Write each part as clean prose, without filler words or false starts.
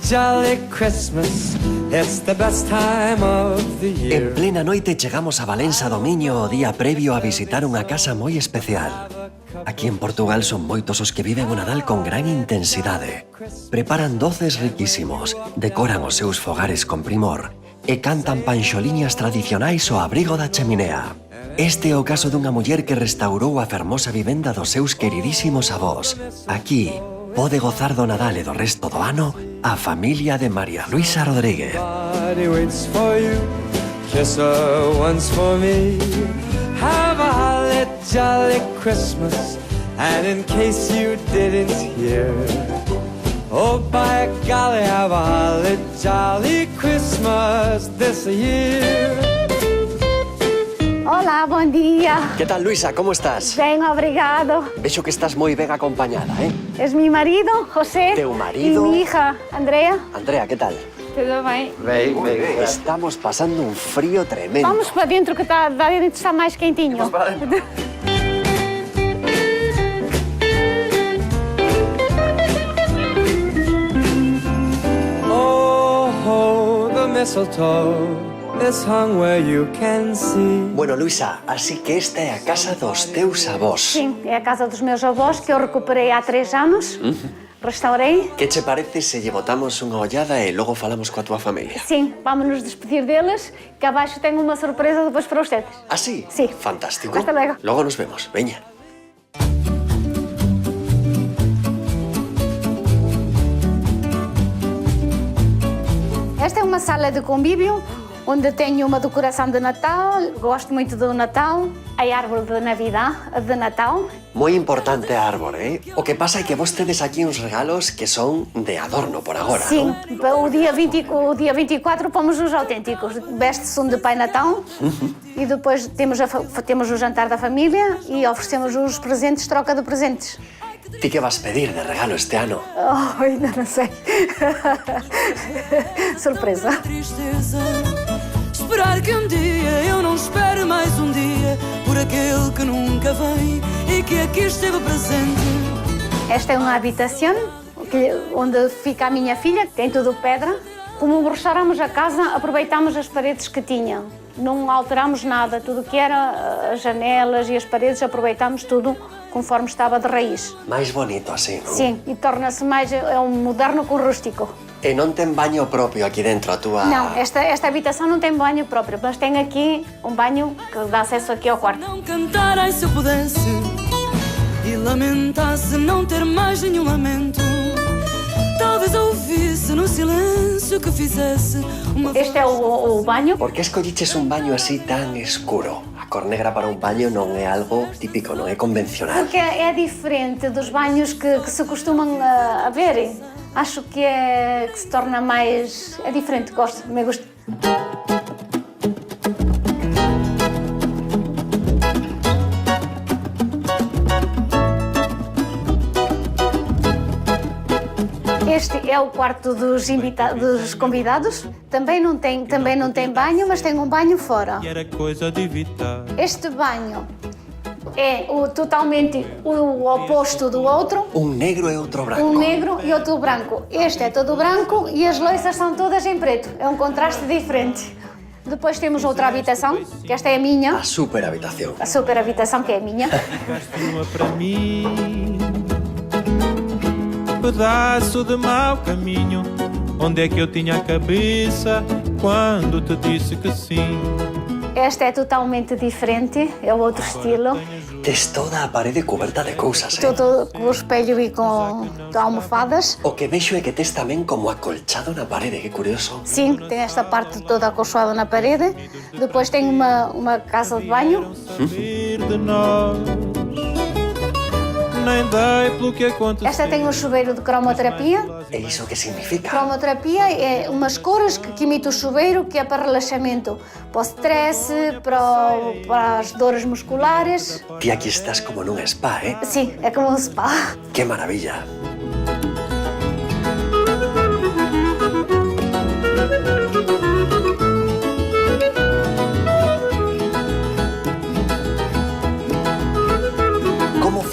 jolly Christmas. It's the best time of the year. En plena noite chegamos a Valença do Miño o día previo a visitar unha casa moi especial. Aquí en Portugal son moitos os que viven o Nadal con gran intensidade. Preparan doces riquísimos, decoran os seus fogares con primor e cantan panxoliñas tradicionais ao abrigo da cheminea. Este é o caso dunha muller que restaurou a fermosa vivenda dos seus queridísimos avós. Aquí pode gozar do Nadal e do resto do ano a familia de María Luisa Rodríguez. Everybody waits for you. Kiss her once for me. Have a holly jolly Christmas. And in case you didn't hear, oh by golly, have a holly jolly Christmas this year. Olá, bom dia. Que tal, Luisa? Como estás? Bem, obrigado. Vexo que estás moi ben acompañada, És mi marido, José. Teu marido. E mi hija, Andrea. Andrea, que tal? Tudo bem? Ben. Estamos pasando un frío tremendo. Vamos para dentro, que está dentro está mais quentinho. Vamos para dentro. Oh, the mistletoe is hung where you can see. Bueno, Luisa, así que esta é a casa dos teus avós. Sim, é a casa dos meus avós, que eu recuperei há 3 anos. Restaurei. Que che parece se lle botamos unha ollada e logo falamos coa tua familia? Sim, vamos nos despedir deles, que abaixo tenho uma surpresa depois para ustedes. ¿Ah, sí? Sí. Fantástico. Hasta luego. Logo nos vemos. Veña. Esta é uma sala de convívio, onde tenho uma decoração de Natal, gosto muito do Natal, a árvore de Natal. Moi importante a árbore, O que pasa é que vos tedes aquí uns regalos que son de adorno por agora, Sim, non? o dia 24 pomos os autênticos. Veste-se de Pai Natal e depois temos o jantar da família e oferecemos os presentes, troca de presentes. Ti que vas pedir de regalo este ano? Oh, ainda não sei. Surpresa. Tristeza, esperar que dia eu não espere mais dia por aquele que nunca vem e que aqui esteve presente. Esta é uma habitação onde fica a minha filha, tem tudo pedra. Como restauramos a casa, aproveitamos as paredes que tinha. Não alteramos nada, tudo que era as janelas e as paredes, aproveitamos tudo conforme estava de raiz. Mais bonito así, non? Sim, e torna-se mais moderno com rústico. E non ten baño propio aquí dentro a tua... Não, esta habitação não tem banho próprio, mas tem aqui um banho que dá acesso aqui ao quarto. Não cantarem se eu pudesse e lamentasse não ter mais nenhum lamento. Talvez ouvisse no silêncio que fizesse uma... Este é o banho. Por que escolliches un baño así tan escuro? A cor negra para un baño non é algo típico, non é convencional. Porque é diferente dos banhos que se costumam a ver. Acho que se torna mais... É diferente, gosto, me gusta. Este é o quarto dos convidados. Também não tem banho, mas tem um banho fora. Este banho é totalmente o oposto do outro. Un negro e outro branco. Um negro e outro branco. Este é todo branco e as louças são todas em preto. É um contraste diferente. Depois temos outra habitação, que esta é a minha. A super habitación. A super habitação, que é a minha. Pedaço de mau caminho, onde é que eu tinha a cabeça quando te disse que sim? Esta é totalmente diferente, é outro estilo. Tes toda a parede coberta de cousas, Todo com o espelho e com almofadas. O que vexo é que tes tamén como acolchado na parede, que curioso. Sim, tem esta parte toda acolchoada na parede. Depois tem uma casa de banho. De nós, nem dei pelo que aconteceu. Esta tem um chuveiro de cromoterapia. E iso que significa? Cromoterapia é umas cores que imita o chuveiro, que é para relaxamento, para o stress, para as dores musculares. Ti aquí estás como nun spa, Sim, é como um spa. Que maravilla.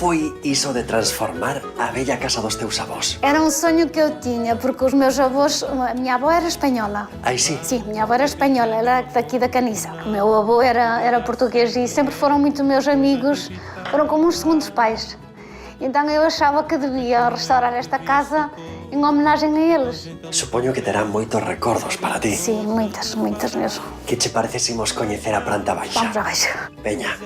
foi iso de transformar a bella casa dos teus avós? Era um sonho que eu tinha, porque os meus avós... A minha avó era espanhola. Ai, sim? Sim, minha avó era espanhola, ela era daqui da Caniça. O meu avô era português e sempre foram muito meus amigos, foram como uns segundos pais. Então eu achava que devia restaurar esta casa em homenagem a eles. Supoño que terán moitos recordos para ti. Sim, muitas mesmo. Que che parece se imos coñecer a planta baixa? Vamos abaixo. Veña.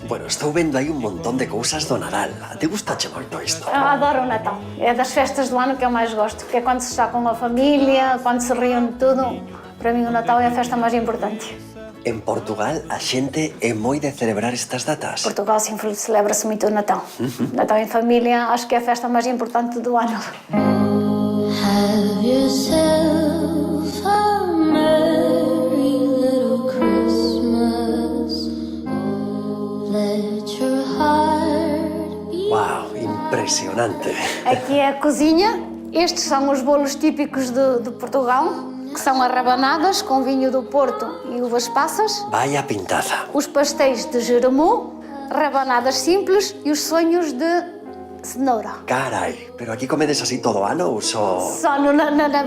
Bueno, estou vendo aí un montón de cousas do Nadal. A te gustache moito isto? Eu adoro o Natal. É das festas do ano que eu mais gosto, porque é quando se está com a família, quando se reúne tudo. Para mim o Natal é a festa mais importante. En Portugal, a xente é moi de celebrar estas datas. Portugal sempre celebra-se muito o Natal. Natal em família, acho que é a festa mais importante do ano. Have yourself a merry little Christmas. Let your heart be. Uau, impresionante. Aqui é a cozinha. Estes são os bolos típicos de Portugal, que são as rabanadas com vinho do Porto e uvas passas. Vaya pintaza. Os pastéis de Jeremoabo, rabanadas simples e os sonhos de cenoura. Carai, pero aquí comedes así todo ano ou só... Só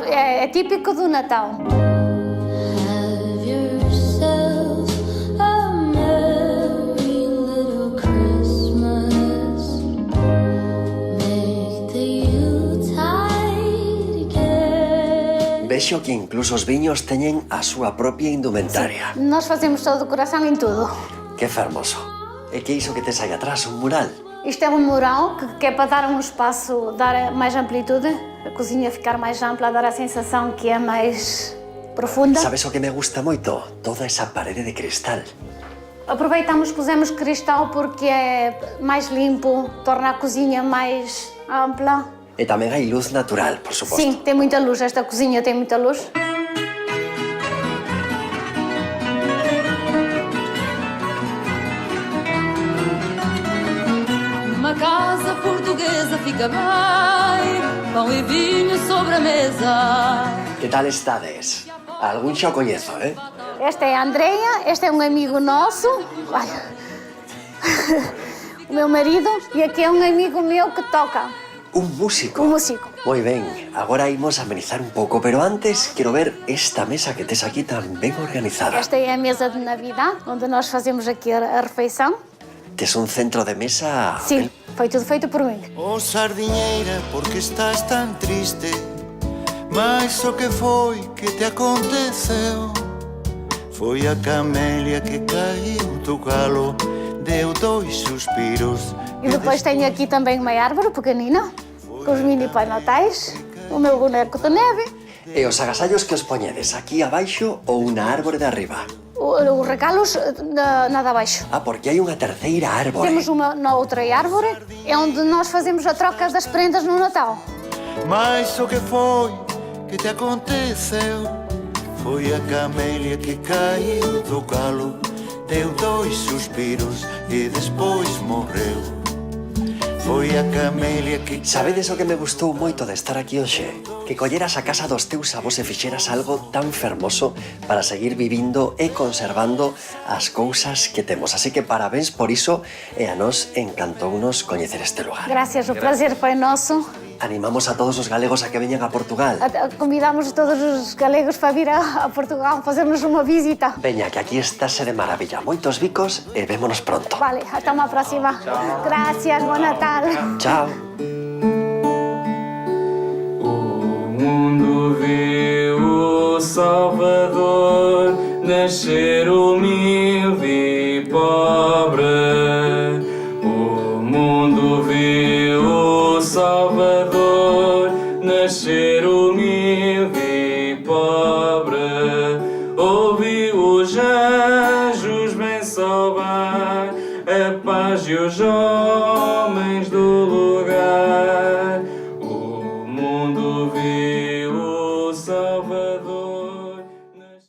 é típico do Natal. Have yourself a merry little Christmas. Make the Yuletide gay. Vexo que incluso os viños teñen a súa propia indumentaria. Nós fazemos todo o coração em tudo. Que fermoso. E que iso que tes aí atrás, un mural? Isto é um mural que é para dar um espaço, dar mais amplitude, a cozinha ficar mais ampla, dar a sensação que é mais profunda. Sabes o que me gusta moito? Toda esa parede de cristal. Aproveitamos, pusemos cristal porque é mais limpo, torna a cozinha mais ampla. E tamén hai luz natural, por suposto. Sim, tem muita luz, esta cozinha tem muita luz. Uma casa portuguesa fica bem, pão e vinho sobre a mesa. Que tal estades? Algún xa o coñezo, eh? Esta é a Andreia, este é um amigo nosso, olha, o meu marido, e aqui é um amigo meu que toca, Un músico. um músico. Moi ben, agora imos amenizar un pouco, pero antes quero ver esta mesa que tes aquí tan ben organizada. Esta é a mesa de Navidad, onde nós fazemos aqui a refeição. Tes un centro de mesa... Sim, foi tudo feito por mim. Oh sardinheira, porque estás tan triste? Mas o que foi que te aconteceu? Foi a camélia que caiu do galo, deu 2 suspiros. E depois tenho aqui também uma árvore pequenina, com os mini pai natais, o meu boneco de neve, E os agasallos que os poñedes aquí abaixo ou na árbore de arriba? os regalos nada abaixo. Ah, porque hai unha terceira árbore. Temos uma na outra árvore, é onde nós fazemos a troca das prendas no Natal. Mas o que foi que te aconteceu? Foi a camélia que caiu do galo, deu 2 suspiros e despois morreu. Foi a camélia que... Sabedes o que me gustou moito de estar aquí hoxe? Que colleras a casa dos teus avós e fixeras algo tan fermoso para seguir vivindo e conservando as cousas que temos. Así que parabéns por iso e a nós encantounos coñecer este lugar. Gracias, o prazer foi nosso. Animamos a todos os galegos a que veñan a Portugal. Convidamos todos os galegos para vir a Portugal, fazernos uma visita. Veña, que aquí estáse de maravilla. Moitos bicos e vémonos pronto. Vale, hasta uma próxima. Gracias, bom Natal. Chao. O mundo viu o Salvador nascer humilde e pobre. O mundo viu o Salvador nascer humilde e pobre. Ouviu os anjos bem salvar a paz e o jovem